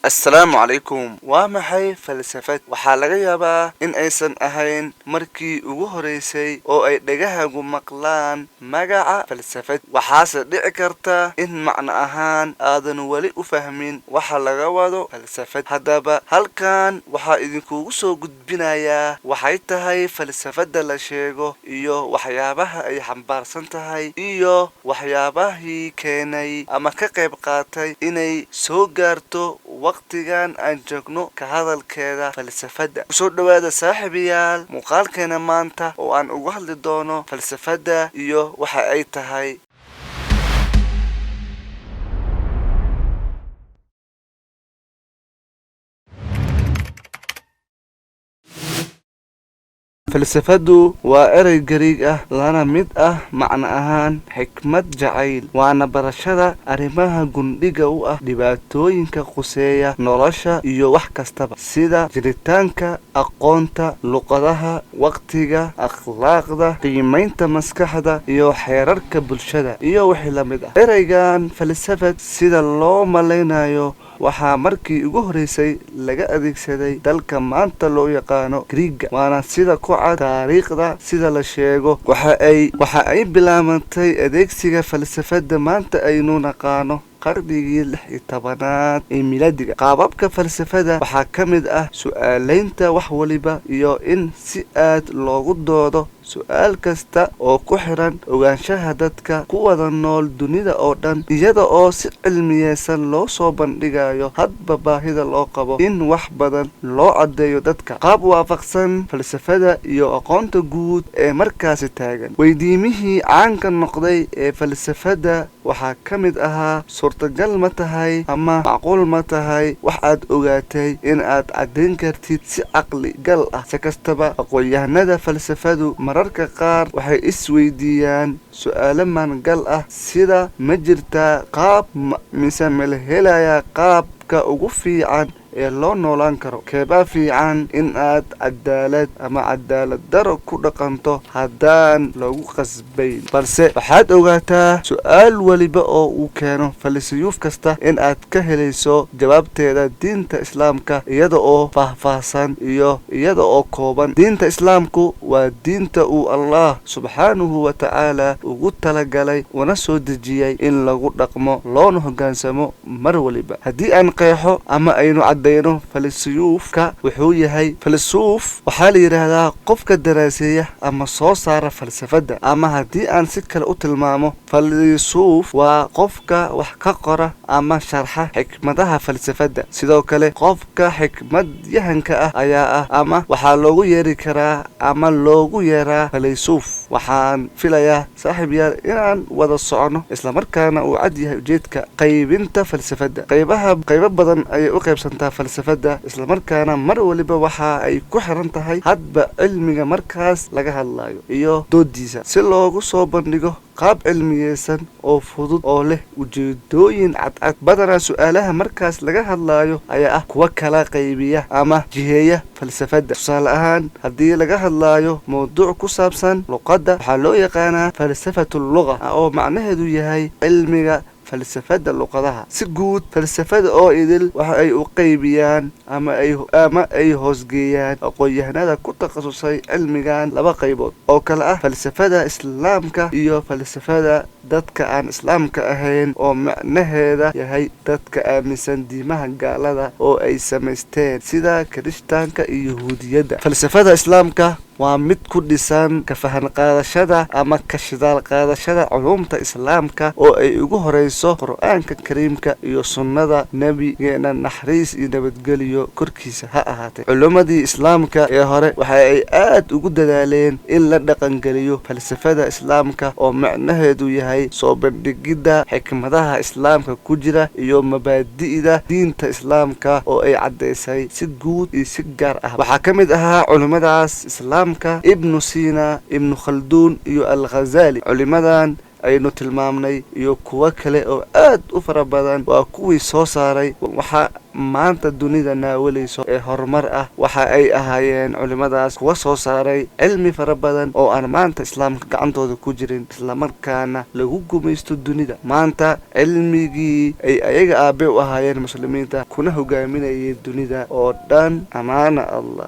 السلام عليكم ومحي فلسفة waxaa laga yaabaa in aysan ahayn markii ugu horeysay oo ay dhagahagu maqlaan magaca falsafad waxaase dhici karta in macno ahaan aadan wali u fahmin waxa laga wado falsafad hadaba halkan waxa idinkugu soo gudbinayaa waxay tahay falsafada la sheego iyo waxyaabaha ay xambaarsan tahay iyo waxyaabahii keenay ama ka qayb qaatay inay soo gaarto waqtigan aan joogno ka hadalkeeda falsafada soo dhawaada saaxiibayaal muuqaalkeena maanta oo aan uga hadli doono falsafada iyo waxa ay tahay falsafadu waa erey Gariig ah lana mid ah macna ahaan xikmad jacayl waana barashada arrimaha gundhiga u ah dhibaatooyinka quseeya nolosha iyo wax kastaba sida jiritaanka aqoonta luqadaha waqtiga akhlaaqda qiimeynta maskaxda iyo xeerarka bulshada iyo wixii la mid ah ereygan falsafad sida loo maleynayo waxaa markii ugu horeysay laga adeegsaday dalka maanta loo yaqaano Gariiga waana sida ku cad taariikhda sida la sheego waxa ay bilaabantay adeegsiga falsafada maanta aynu naqaano qarnigii 16aad ee miilaadiga qaababka falsafada waxaa ka mid ah su'aaleynta wax waliba iyo in si aad loogu doodo su'aal kasta oo ku xiran ogaanshaha dadka ku wada nool dunida oo dhan iyada oo si cilmiyeysan loo soo bandhigayo hadba baahida loo qabo in wax badan loo cadeeyo dadka qaab waafaqsan falsafada iyo aqoonta guud ee markaasi taagan weydiimihii caanka noqday ee falsafada waxaa ka mid ahaa suurtagal ma tahay ama macquul ma tahay wax aad ogaatay in aad caddayn kartid si caqli gal ah si kastaba aqoonyahanada falsafadu mararka qaar waxay isweydiiyaan su'aalo maangal ah sida ma jirtaa qaab mise ma la helayaa qaabka ugu fiican ee loo noolaan karo keebaa fiican in aad cadaalad ama cadaalad daro ku dhaqanto haddaan lagu qasbayn balse waxaad ogaataa su'aal waliba oo uu keeno falsafiyuuf kasta in aad ka helayso jawaabteeda diinta islaamka iyada oo faahfaahsan iyo iyada oo kooban diinta islaamku waa diinta uu Allah subxaanahu wa ta'ala ugu talagalay una soo dejiyay in lagu dhaqmo loona hoggaansamo mar waliba haddii aan qeexo ama aynu falsafyuufka wuxuu yahay falsafyuuf waxaa la yiraahdaa qofka daraaseeya ama soo saara falsafada ama haddii aan si kale u tilmaamo falsafyuuf waa qofka wax ka qora ama sharxa xikmadaha falsafada sidoo kale qofka xikmadyahanka ah ayaa ah ama waxaa loogu yeeri karaa ama loogu yeeraa falsafyuuf waxaan filayaa saaxiibayaal inaan wada socono isla markaana uu cad yahay ujeedka qaybinta falsafada qaybo badan ayay u qaybsantaa falsafada isla markaana mar waliba waxa ay ku xiran tahay hadba cilmiga markaas laga hadlayo iyo doodiisa si loogu soo bandhigo qaab cilmiyeysan oo fudud oo leh ujeedooyin cadcad badanaa su'aalaha markaas laga hadlayo ayaa ah kuwa kala qaybiya ama jiheeya falsafada tusaale ahaan haddii laga hadlayo mawduuc ku saabsan luqadda waxaa loo yaqaanaa falsafatu lugha oo macnaheedu yahay cilmiga falsafada luqadaha si guud falsafada oo idil waxa ay u qaybiyaan ama ay hoosgeeyaan aqoonyahanada ku takhasusay cilmigan laba qaybood oo kala ah falsafada islaamka iyo falsafada dadka aan islaamka ahayn oo macnaheeda yahay dadka aaminsan diimaha gaalada oo ay samaysteen sida kirishtaanka iyo yahuudiyadda falsafada islaamka waa mid ku dhisan ka fahan qaadashada ama ka shidaal qaadashada culumta islaamka oo ay ugu horeyso qur'aanka kariimka iyo sunnada nabigeena naxariis iyo nabadgeliyo korkiisa ha ahaatee culumadii islaamka ee hore waxa ay aad ugu dadaaleen in la dhaqangeliyo falsafada islaamka oo macnaheedu yahay soo bandhigidda xikmadaha islaamka ku jira iyo mabaadi'da diinta islaamka oo ay caddeysay si guud iyo si gaar ah waxaa ka mid ahaa culimadaas islaamka ibnu Sina ibnu Khaldun iyo al-Ghazali culimadan aynu tilmaamnay iyo kuwa kale oo aad u fara badan waa kuwii soo saaray waxa maanta dunida naawalayso ee horumar ah. waxa ay ahaayeen culimadaas kuwa soo saaray cilmi fara badan oo aan maanta islaamka gacantooda ku jirin, islamarkaana lagu gumaysto dunida. maanta cilmigii ay ayaga aabe u ahaayeen muslimiinta kuna hogaaminayeen dunida oo dhan. amaana allah.